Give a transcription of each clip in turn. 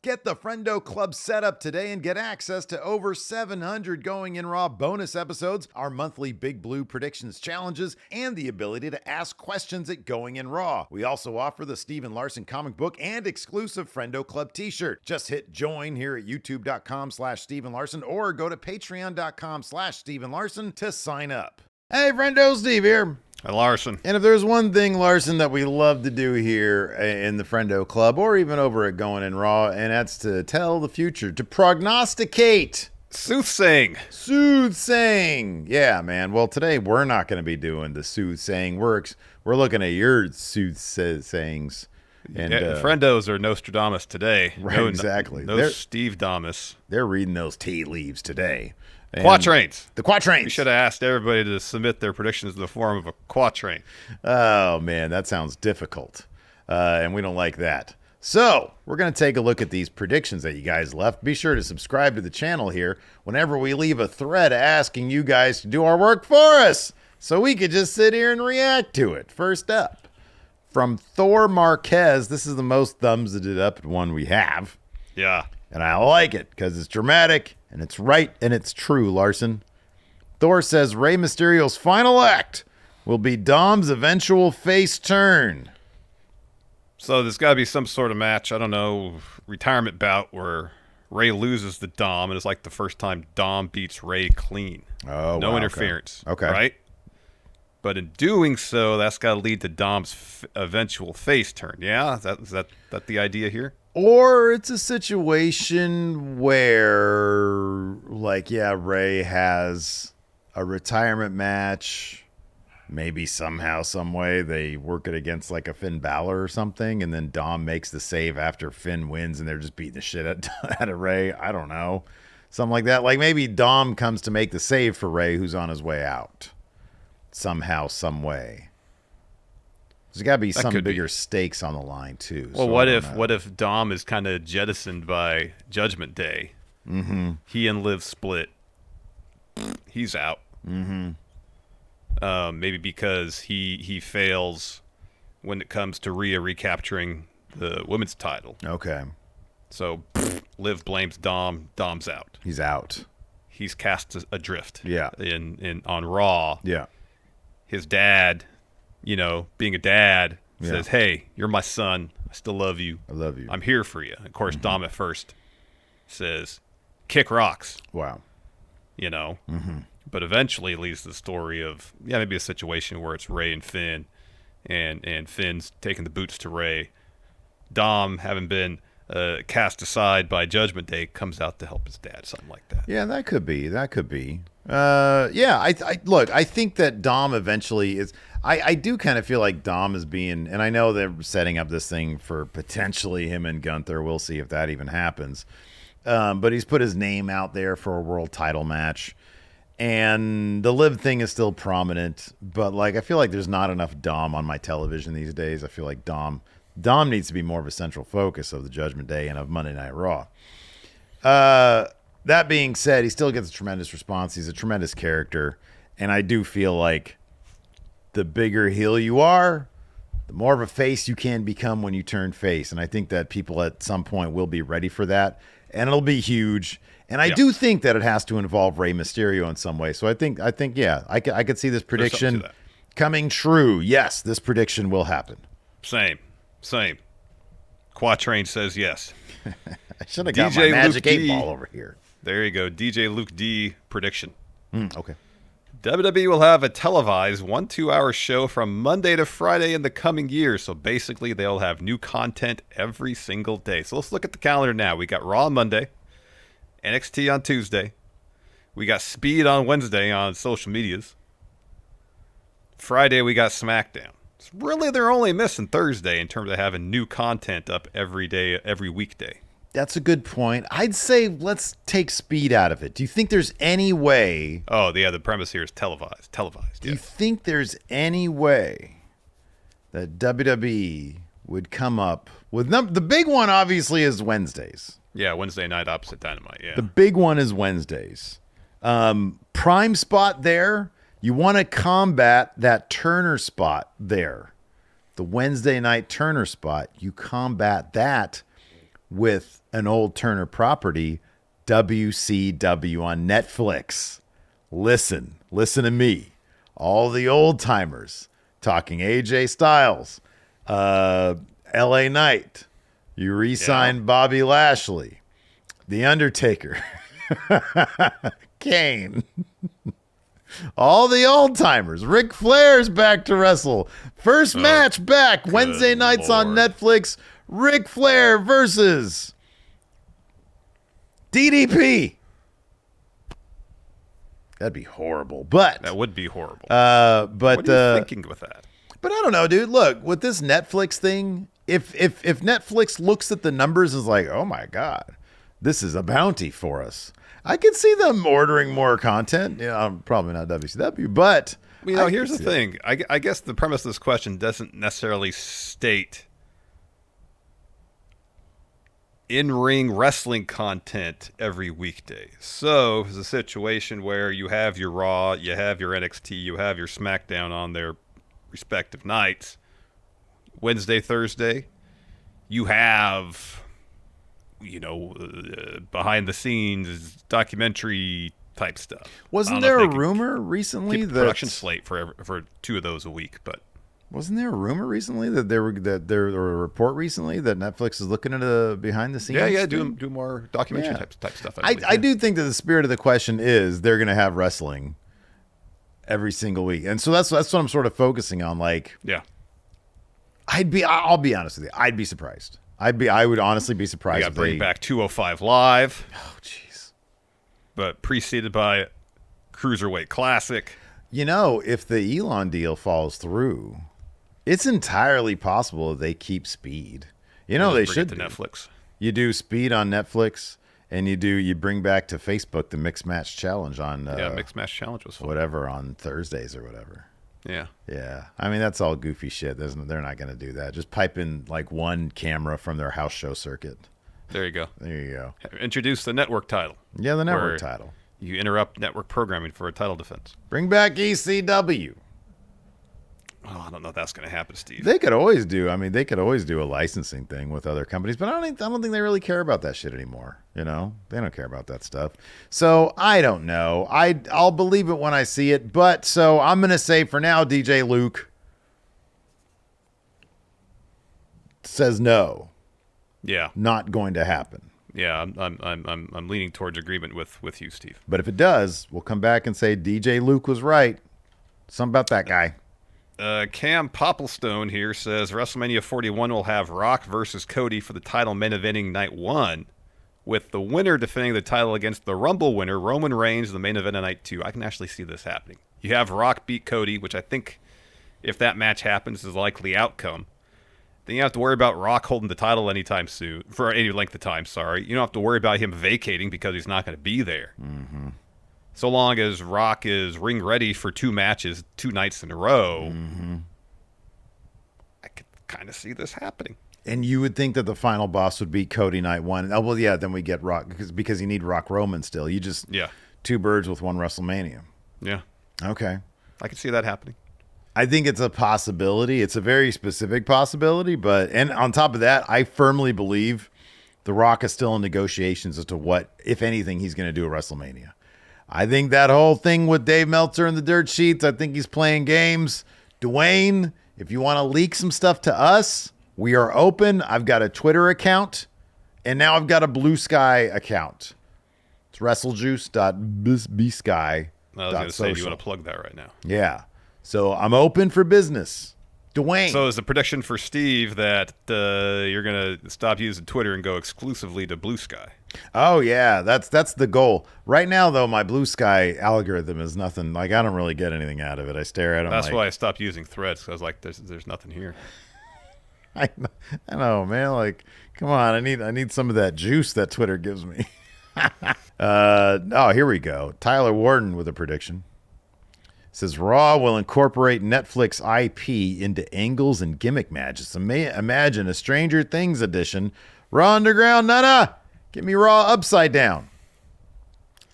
Get the Friendo Club set up today and get access to over 700 Going In Raw bonus episodes, our monthly Big Blue predictions challenges, and the ability to ask questions at Going In Raw. We also offer the Steven Larson comic book and exclusive Friendo Club t-shirt. Just hit join here at youtube.com/Steven Larson or go to patreon.com/Steven Larson to sign up. Hey, Friendo, Steve here. Larson. And if there's one thing, Larson, that we love to do here in the Friendo Club or even over at Going In Raw, and that's to tell the future, to prognosticate. Soothsaying. Yeah, man. Well, today we're not going to be doing the soothsaying. We're looking at your soothsayings. And Friendos are Nostradamus today. Right, exactly. No Steve Damus. They're reading those tea leaves today. Quatrains. The quatrains. We should have asked everybody to submit their predictions in the form of a quatrain. Oh, man, that sounds difficult. And we don't like that. So we're going to take a look at these predictions that you guys left. Be sure to subscribe to the channel here whenever we leave a thread asking you guys to do our work for us so we could just sit here and react to it. First up, from Thor Marquez. This is the most thumbs it up one we have. Yeah. And I like it because it's dramatic and it's right and it's true, Larson. Thor says Rey Mysterio's final act will be Dom's eventual face turn. So there's got to be some sort of match, I don't know, retirement bout where Rey loses to Dom, and it's like the first time Dom beats Rey clean. Oh, no wow, interference. Okay. Right? But in doing so, that's got to lead to Dom's eventual face turn. Yeah? Is that the idea here? Or it's a situation where, like, yeah, Rey has a retirement match. Maybe somehow, some way, they work it against, like, a Finn Balor or something, and then Dom makes the save after Finn wins, and they're just beating the shit out of Rey. I don't know. Something like that. Like, maybe Dom comes to make the save for Rey, who's on his way out. Somehow, some way. There's got to be some bigger stakes on the line, too. Well, so what if Dom is kind of jettisoned by Judgment Day? Mm-hmm. He and Liv split. He's out. Mm-hmm. Maybe because he fails when it comes to Rhea recapturing the women's title. Okay. So Liv blames Dom. Dom's out. He's out. He's cast adrift. Yeah. On Raw. Yeah. His dad, being a dad, says, "Hey, you're my son. I still love you. I love you. I'm here for you." Of course, Dom at first says, "Kick rocks." Wow. Mm-hmm. But eventually it leads to the story of, maybe a situation where it's Rey and Finn, and Finn's taking the boots to Rey. Dom, having been cast aside by Judgment Day, comes out to help his dad, something like that. Yeah, that could be. I think that Dom eventually is. I do kind of feel like Dom is being, and I know they're setting up this thing for potentially him and Gunther. We'll see if that even happens. But he's put his name out there for a world title match. And the Liv thing is still prominent, but I feel like there's not enough Dom on my television these days. I feel like Dom needs to be more of a central focus of the Judgment Day and of Monday Night Raw. That being said, he still gets a tremendous response. He's a tremendous character, and I do feel like the bigger heel you are, the more of a face you can become when you turn face. And I think that people at some point will be ready for that, and it'll be huge. And I do think that it has to involve Rey Mysterio in some way. So I think, I could see this prediction coming true. Yes, this prediction will happen. Same. Quatrain says yes. I should have got my Magic 8 Ball over here. There you go. DJ Luke D prediction. Okay. WWE will have a televised 1-2-hour show from Monday to Friday in the coming year. So basically, they'll have new content every single day. So let's look at the calendar now. We got Raw on Monday, NXT on Tuesday. We got Speed on Wednesday on social medias. Friday, we got SmackDown. So really, they're only missing Thursday in terms of having new content up every day, every weekday. That's a good point. I'd say let's take Speed out of it. Do you think there's any way... Oh, yeah, the premise here is televised. Do you think there's any way that WWE would come up with... The big one, obviously, is Wednesdays. Yeah, Wednesday night opposite Dynamite, yeah. The big one is Wednesdays. Prime spot there, you want to combat that Turner spot there. The Wednesday night Turner spot, you combat that with an old Turner property, WCW on Netflix. Listen to me. All the old timers talking AJ Styles, LA Knight. You re-signed Bobby Lashley, The Undertaker, Kane. All the old timers. Ric Flair's back to wrestle. First match back Wednesday nights on Netflix. Ric Flair versus DDP. That'd be horrible, but that would be horrible. But what are you thinking with that? But I don't know, dude. Look, with this Netflix thing, if Netflix looks at the numbers and is like, oh my God, this is a bounty for us, I could see them ordering more content. Probably not WCW, but here's the thing. I guess the premise of this question doesn't necessarily state in-ring wrestling content every weekday. So it's a situation where you have your Raw, you have your NXT, you have your SmackDown on their respective nights. Wednesday, Thursday, you have, behind the scenes documentary type stuff. Wasn't there a rumor recently that production slate for 2 of those a week? But wasn't there a rumor recently that there were a report recently that Netflix is looking at a behind the scenes? Yeah, do more documentary type stuff. I do think that the spirit of the question is they're going to have wrestling every single week, and so that's what I'm sort of focusing on. Like, yeah. I'll be honest with you. I'd be surprised. I would honestly be surprised. You got to bring back 205 Live. Oh, jeez. But preceded by Cruiserweight Classic. If the Elon deal falls through, it's entirely possible that they keep Speed. They should to Netflix. You do Speed on Netflix, and you bring back to Facebook the Mixed Match Challenge on Mixed Match Challenge was fun. Whatever on Thursdays or whatever. Yeah. I mean, that's all goofy shit. They're not going to do that. Just pipe in like one camera from their house show circuit. There you go. Introduce the network title. Yeah, the network title. You interrupt network programming for a title defense. Bring back ECW. Oh, I don't know if that's going to happen, Steve. They could always do a licensing thing with other companies, but I don't think they really care about that shit anymore. They don't care about that stuff. So I don't know. I'll believe it when I see it. But so I'm going to say for now, DJ Luke says no. Yeah, not going to happen. Yeah, I'm leaning towards agreement with you, Steve. But if it does, we'll come back and say DJ Luke was right. Something about that guy. Cam Popplestone here says WrestleMania 41 will have Rock versus Cody for the title main eventing night 1, with the winner defending the title against the Rumble winner, Roman Reigns, the main event of night 2. I can actually see this happening. You have Rock beat Cody, which I think, if that match happens, is a likely outcome. Then you don't have to worry about Rock holding the title anytime soon, for any length of time, sorry. You don't have to worry about him vacating because he's not going to be there. Mm-hmm. So long as Rock is ring ready for 2 matches, 2 nights in a row, I could kind of see this happening. And you would think that the final boss would be Cody night 1. Oh, well, yeah, then we get Rock, because you need Rock Roman still. You just, 2 birds with 1 WrestleMania. Yeah. Okay. I could see that happening. I think it's a possibility. It's a very specific possibility, and on top of that, I firmly believe The Rock is still in negotiations as to what, if anything, he's going to do at WrestleMania. I think that whole thing with Dave Meltzer and the dirt sheets, I think he's playing games. Dwayne, if you want to leak some stuff to us, we are open. I've got a Twitter account, and now I've got a Blue Sky account. It's wrestlejuice.bsky. I was going to say, do you want to plug that right now? Yeah. So I'm open for business. Dwayne. So is the prediction for Steve that you're going to stop using Twitter and go exclusively to Blue Sky? Oh, yeah. That's the goal. Right now, though, my Blue Sky algorithm is nothing. Like, I don't really get anything out of it. I stare at them. That's why I stopped using Threads, because I was like, there's nothing here. I know, man. Like, come on. I need some of that juice that Twitter gives me. Here we go. Tyler Warden with a prediction. Says Raw will incorporate Netflix IP into angles and gimmick matches. Imagine a Stranger Things edition. Raw Underground, nada. Get me Raw upside down.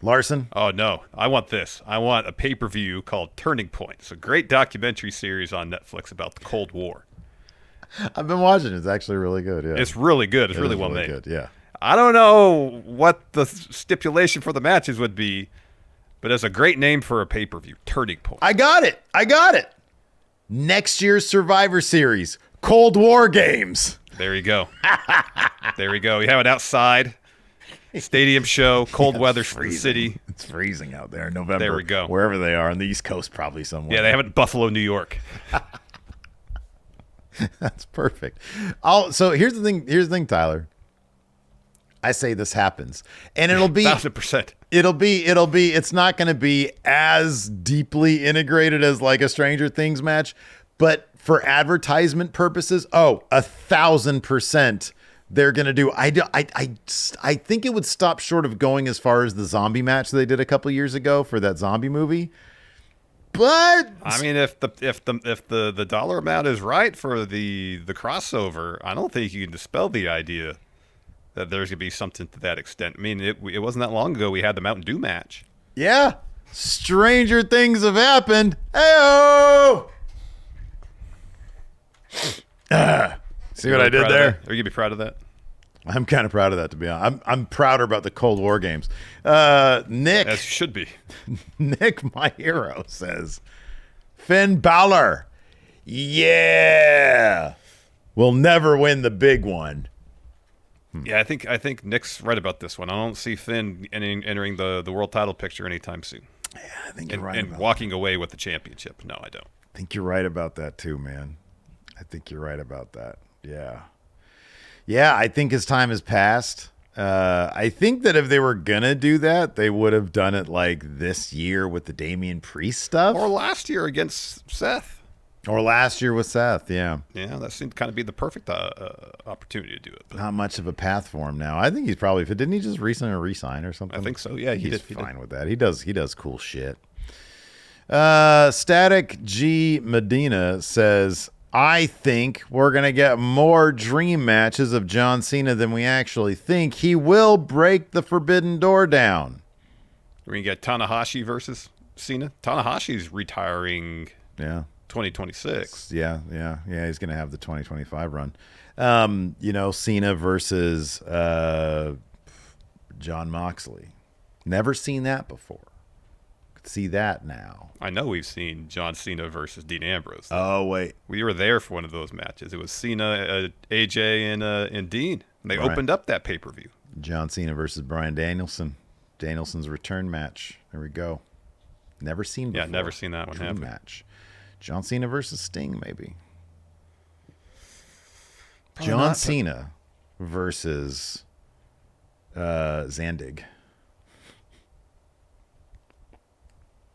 Larson? Oh, no. I want this. I want a pay-per-view called Turning Point. It's a great documentary series on Netflix about the Cold War. I've been watching it. It's actually really good. Yeah, It's really good. It's It really is well made. Good. Yeah. I don't know what the stipulation for the matches would be, but it's a great name for a pay-per-view. Turning Point. I got it. Next year's Survivor Series, Cold War Games. There you go. There we go. You have it outside. Stadium show, cold weather for the city. It's freezing out there in November. There we go. Wherever they are on the East Coast, probably somewhere. Yeah, they have it in Buffalo, New York. That's perfect. So here's the thing, Tyler. I say this happens, and it'll be 1,000%. It's not going to be as deeply integrated as like a Stranger Things match, but for advertisement purposes, 1,000%. They're going to do. I think it would stop short of going as far as the zombie match they did a couple years ago for that zombie movie. But I mean, if the dollar amount is right for the crossover, I don't think you can dispel the idea that there's going to be something to that extent. I mean, it wasn't that long ago we had the Mountain Dew match. Yeah, stranger things have happened. Hey-oh! See what I did there? Are you gonna be proud of that? I'm kind of proud of that, to be honest. I'm prouder about the Cold War games. Nick, As you should be. Nick, my hero, says Finn Balor. Yeah, we'll never win the big one. Yeah, I think Nick's right about this one. I don't see Finn entering the world title picture anytime soon. Yeah, I think you're right. And walking away with the championship. No, I don't. I think you're right about that too, man. I think you're right about that. Yeah. Yeah, I think his time has passed. I think that if they were going to do that, they would have done it like this year with the Damian Priest stuff. Or last year against Seth. Or last year with Seth, yeah. Yeah, that seemed to kind of be the perfect opportunity to do it. But not much of a path for him now. I think he's probably, didn't he just recently resign or something? I think so, yeah. He's fine with that. He does cool shit. Static G Medina says, I think we're going to get more dream matches of John Cena than we actually think. He will break the forbidden door down. We're going to get Tanahashi versus Cena. Tanahashi's retiring 2026. Yeah. He's going to have the 2025 run. Cena versus John Moxley. Never seen that before. Could see that now. I know we've seen John Cena versus Dean Ambrose. Oh, wait. We were there for one of those matches. It was Cena, AJ, and Dean. And they opened up that pay-per-view. John Cena versus Bryan Danielson. Danielson's return match. There we go. Never seen before. Yeah, never seen that one happen. Match. John Cena versus Sting, maybe. Probably John Cena versus Zandig.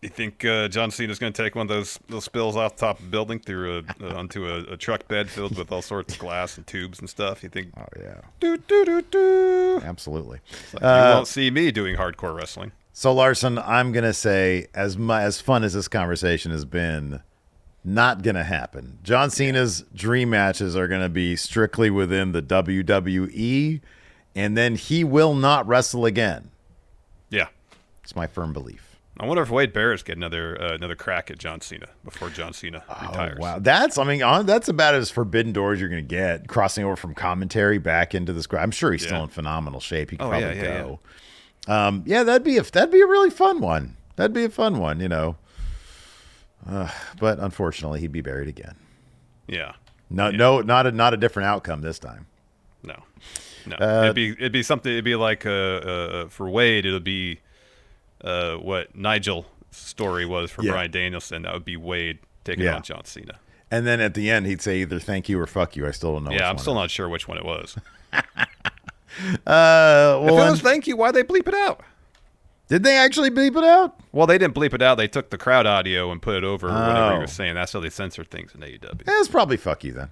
You think John Cena's going to take one of those spills off the top of the building through onto a truck bed filled with all sorts of glass and tubes and stuff? You think? Oh yeah. Do. Absolutely. Like, you won't see me doing hardcore wrestling. So Larson, I'm going to say, as fun as this conversation has been, not going to happen. John Cena's dream matches are going to be strictly within the WWE, and then he will not wrestle again. Yeah. It's my firm belief. I wonder if Wade Barrett's get another crack at John Cena before John Cena retires. Wow, that's about as forbidden doors you're going to get. Crossing over from commentary back into this. I'm sure he's still in phenomenal shape. He could probably go. Yeah. That'd be a really fun one. That'd be a fun one, but unfortunately, he'd be buried again. Yeah. Not a different outcome this time. No. It'd be something. It'd be like for Wade, it'll be. What Nigel's story was for Bryan Danielson, that would be Wade taking on John Cena. And then at the end, he'd say either thank you or fuck you. I still don't know. Yeah, I'm still not sure which one it was. If it was thank you, why'd they bleep it out? Did they actually bleep it out? Well, they didn't bleep it out. They took the crowd audio and put it over whatever he was saying. That's how they censor things in AEW. Yeah, it's probably fuck you then.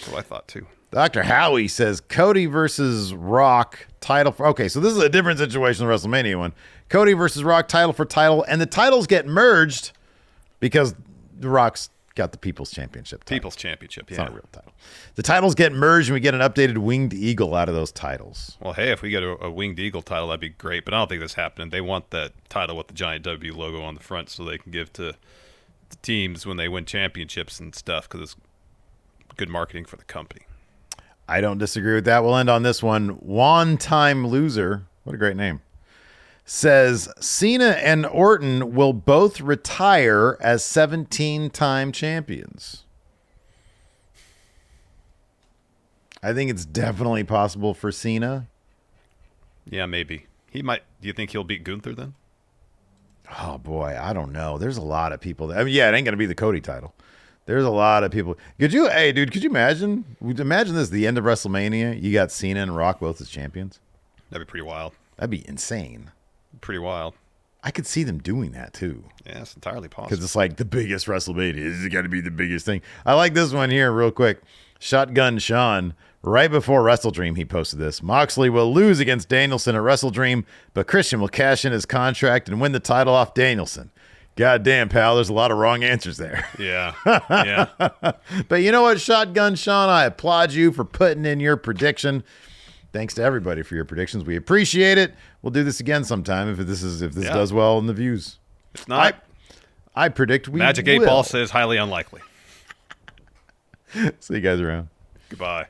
That's what I thought too. Dr. Howie says Cody versus Rock title for. Okay, so this is a different situation than the WrestleMania one. Cody versus Rock title for title, and the titles get merged because the Rock's got the People's Championship title. People's Championship, It's not a real title. The titles get merged, and we get an updated Winged Eagle out of those titles. Well, hey, if we get a Winged Eagle title, that'd be great, but I don't think that's happening. They want that title with the giant W logo on the front so they can give to the teams when they win championships and stuff, because it's good marketing for the company. I don't disagree with that. We'll end on this one. One-time loser. What a great name. Says Cena and Orton will both retire as 17-time champions. I think it's definitely possible for Cena. Yeah, maybe. He might. Do you think he'll beat Gunther then? Oh, boy. I don't know. There's a lot of people. I mean, yeah, it ain't going to be the Cody title. There's a lot of people. Could you imagine? Imagine this, the end of WrestleMania. You got Cena and Rock both as champions. That'd be pretty wild. That'd be insane. Pretty wild. I could see them doing that, too. Yeah, it's entirely possible. Because it's like the biggest WrestleMania. This is got to be the biggest thing. I like this one here real quick. Shotgun Sean, right before WrestleDream, he posted this. Moxley will lose against Danielson at WrestleDream, but Christian will cash in his contract and win the title off Danielson. God damn, pal, there's a lot of wrong answers there. Yeah, yeah. But you know what, Shotgun Sean? I applaud you for putting in your prediction. Thanks to everybody for your predictions. We appreciate it. We'll do this again sometime if this does well in the views. If not, I predict we Magic 8 Ball says highly unlikely. See you guys around. Goodbye.